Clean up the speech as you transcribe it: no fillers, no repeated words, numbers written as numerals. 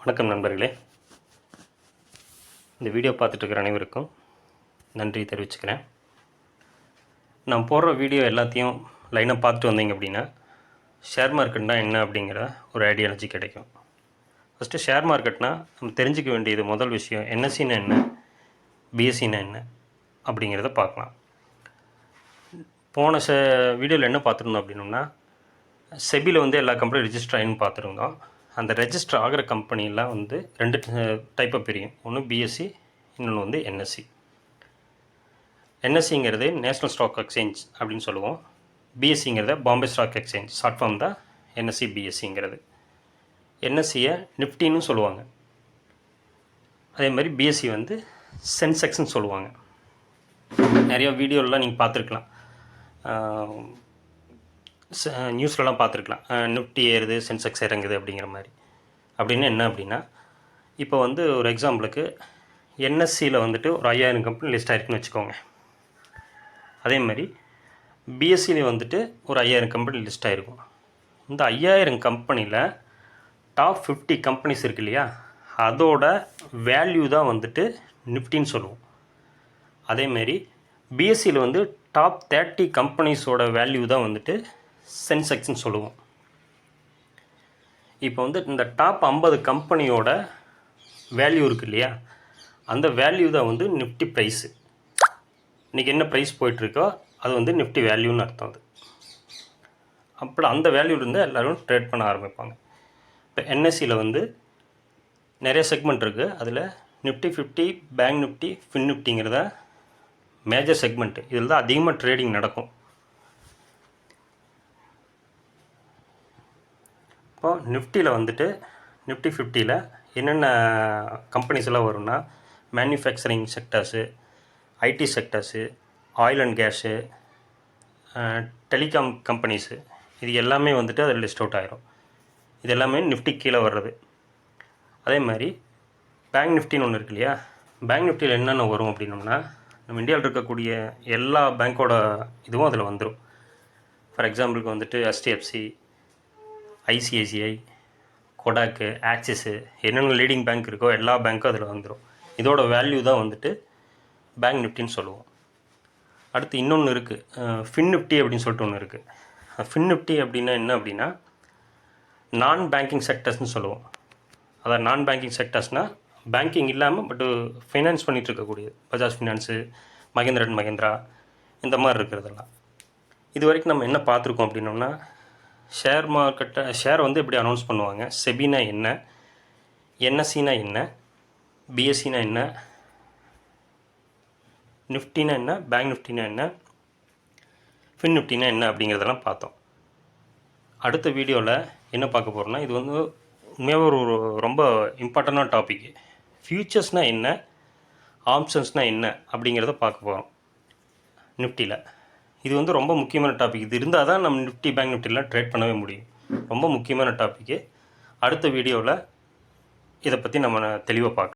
வணக்கம் நண்பர்களே. இந்த வீடியோ பார்த்துட்ருக்கிற அனைவருக்கும் நன்றி தெரிவிச்சுக்கிறேன். நான் போடுற வீடியோ எல்லாத்தையும் லைனாக பார்த்துட்டு வந்தீங்க அப்படின்னா ஷேர் மார்க்கெட்னா என்ன அப்படிங்கிற ஒரு ஐடியாலஜி கிடைக்கும். ஃபஸ்ட்டு ஷேர் மார்க்கெட்னால் நம்ம தெரிஞ்சிக்க வேண்டியது முதல் விஷயம் NSEனா என்ன, BSEனா என்ன அப்படிங்கிறத பார்க்கலாம். போன வீடியோவில் என்ன பார்த்துருந்தோம் அப்படின்னோம்னா, செபியில் எல்லா கம்பெனியும் ரெஜிஸ்டர் ஆகின்னு பார்த்துருந்தோம். அந்த ரெஜிஸ்டர் ஆகிற கம்பெனிலாம் ரெண்டு டைப்பாக பிரியும். ஒன்று BSE, இன்னொன்று NSE. NSEங்கிறது நேஷ்னல் ஸ்டாக் எக்ஸ்சேஞ்ச் அப்படின்னு சொல்லுவோம். BSEங்கிறத Bombay stock exchange, short form தான் NSE BSEங்கிறது. NSEயை நிஃப்டின்னு சொல்லுவாங்க. அதே மாதிரி BSE சென்செக்ஸ்ன்னு சொல்லுவாங்க. நிறைய வீடியோலாம் நீங்கள் பார்த்துருக்கலாம், நியூஸ்லலாம் பார்த்துருக்கலாம். நிஃப்டி ஏறுது, சென்செக்ஸ் இறங்குது அப்படிங்கிற மாதிரி. அப்படின்னு என்ன அப்படின்னா, இப்போ ஒரு எக்ஸாம்பிளுக்கு NSEயில் ஒரு 5000 கம்பெனி லிஸ்ட் ஆகிருக்குன்னு வச்சுக்கோங்க. அதே மாதிரி BSEயில் ஒரு 5000 கம்பெனி லிஸ்ட் ஆகிருக்கும். இந்த 5000 கம்பெனியில் டாப் 50 கம்பெனிஸ் இருக்கு இல்லையா, அதோட வேல்யூ தான் நிஃப்டின்னு சொல்லுவோம். அதேமாரி BSEயில் டாப் 30 கம்பெனிஸோட வேல்யூ தான் சென்செக்ஸ்ன்னு சொல்லுவோம். இப்போ இந்த டாப் 50 கம்பெனியோட வேல்யூ இருக்குது இல்லையா, அந்த வேல்யூ தான் நிஃப்டி ப்ரைஸு. இன்றைக்கி என்ன ப்ரைஸ் போயிட்டுருக்கோ அது நிஃப்டி வேல்யூன்னு அர்த்தம். அது அப்படி அந்த வேல்யூலேருந்து எல்லோரும் ட்ரேட் பண்ண ஆரம்பிப்பாங்க. இப்போ NSEயில் நிறைய செக்மெண்ட் இருக்குது. அதில் நிஃப்டி 50, பேங்க் நிஃப்டி, ஃபின் நிஃப்டிங்கிறத மேஜர் செக்மெண்ட்டு. இதில் தான் அதிகமாக ட்ரேடிங் நடக்கும். இப்போது நிஃப்டியில் நிஃப்டி 50ல் என்னென்ன கம்பெனிஸ் எல்லாம் வரும்னா, manufacturing sectors, IT sectors, oil and gas, telecom companies, இது எல்லாமே அதில் லிஸ்ட் அவுட் ஆகிரும். இது எல்லாமே நிஃப்டி கீழே வர்றது. அதே மாதிரி பேங்க் நிஃப்டின்னு ஒன்று இருக்கு இல்லையா, பேங்க் நிஃப்டியில் என்னென்ன வரும் அப்படின்னோம்னா, நம்ம இந்தியாவில் இருக்கக்கூடிய எல்லா பேங்க்கோட இதுவும் அதில் வந்துடும். ஃபார் எக்ஸாம்பிளுக்கு HDFC, ICICI, கொடாக்கு, ஆக்சிஸு, என்னென்ன லீடிங் பேங்க் இருக்கோ எல்லா பேங்க்கும் அதில் வந்துடும். இதோட வேல்யூ தான் பேங்க் நிஃப்டின்னு சொல்லுவோம். அடுத்து இன்னொன்று இருக்குது, ஃபின் நிஃப்டி அப்படின்னு சொல்லிட்டு ஒன்று இருக்குது. ஃபின் நிஃப்டி அப்படின்னா என்ன அப்படின்னா, நான் பேங்கிங் செக்டர்ஸ்னு சொல்லுவோம். அதாவது நான் பேங்கிங் செக்டர்ஸ்னால் பேங்கிங் இல்லாமல் பட்டு ஃபைனான்ஸ் பண்ணிகிட்டு இருக்கக்கூடியது. பஜாஜ் ஃபினான்ஸு, மகேந்திரா அண்ட் மகேந்திரா, இந்த மாதிரி இருக்கிறதெல்லாம். இது வரைக்கும் நம்ம என்ன பார்த்துருக்கோம் அப்படின்னோம்னா, ஷேர் மார்க்கெட்டை ஷேர் எப்படி அனௌன்ஸ் பண்ணுவாங்க, செபினா என்ன, NSEனா என்ன, BSEனா என்ன, நிஃப்டினா என்ன, பேங்க் நிஃப்டினா என்ன, ஃபின் நிஃப்டினா என்ன அப்படிங்கிறதெல்லாம் பார்த்தோம். அடுத்த வீடியோவில் என்ன பார்க்க போகிறோம்னா, இது உண்மையாக ஒரு ரொம்ப இம்பார்ட்டண்டான டாபிக். ஃபியூச்சர்ஸ்னால் என்ன, ஆப்ஷன்ஸ்னால் என்ன அப்படிங்கிறத பார்க்க போகிறோம் நிஃப்டியில். இது ரொம்ப முக்கியமான டாபிக். இது இருந்தால் தான் நம்ம நிஃப்டி, பேங்க் நிஃப்டிலாம் ட்ரேட் பண்ணவே முடியும். ரொம்ப முக்கியமான டாப்பிக்கு. அடுத்த வீடியோவில் இதை பற்றி நம்ம தெளிவாக பார்க்கலாம்.